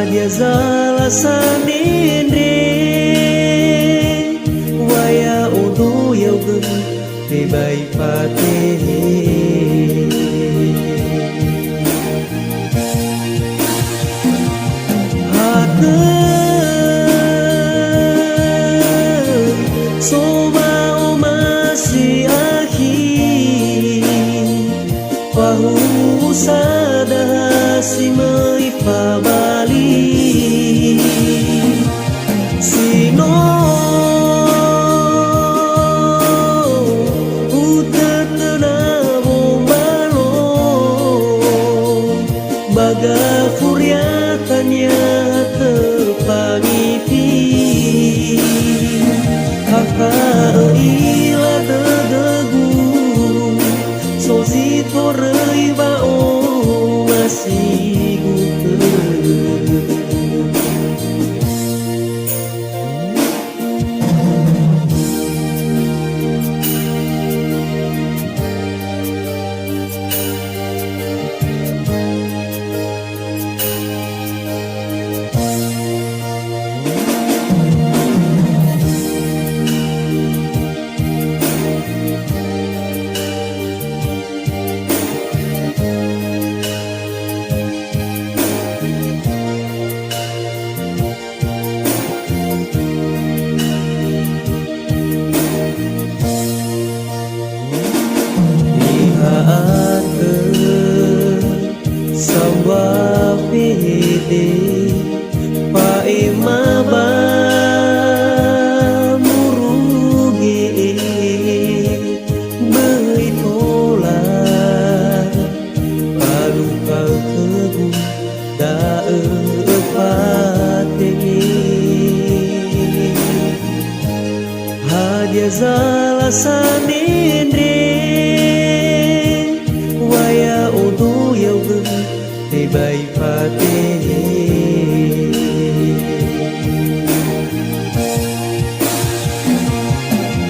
Hadia zala sanendre waya udu yaugu bebai pate hate soba masih akhir pahu sadah si mai pabali sino utetena bombalo baga furiatannya terpangipi kakak ila dedegu sozi torei bao masih samba pede paema ba muruge beitola baru kau kebu da pate hadia zala sanendre waya udu yaugu bebai pate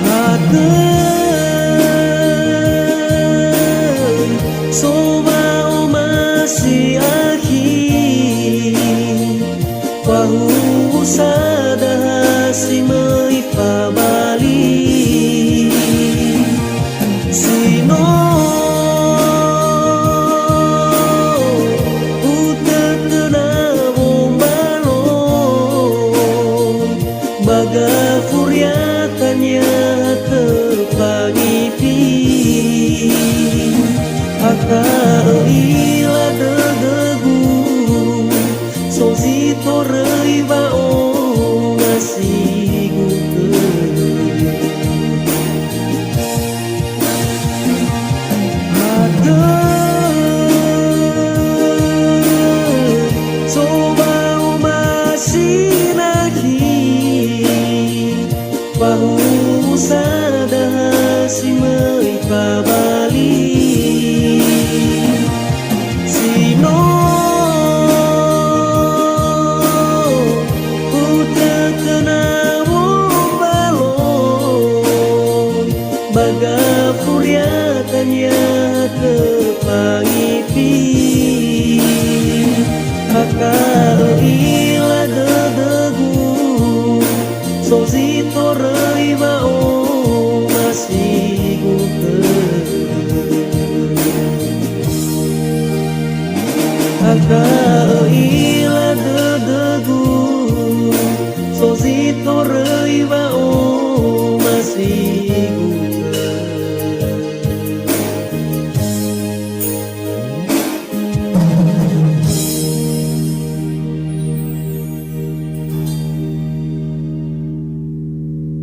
hate soba masih akhir pahu sadah si mai pabali sino baga furiatannya terpangipi kakak ila dedegu sozi torei bao ngasih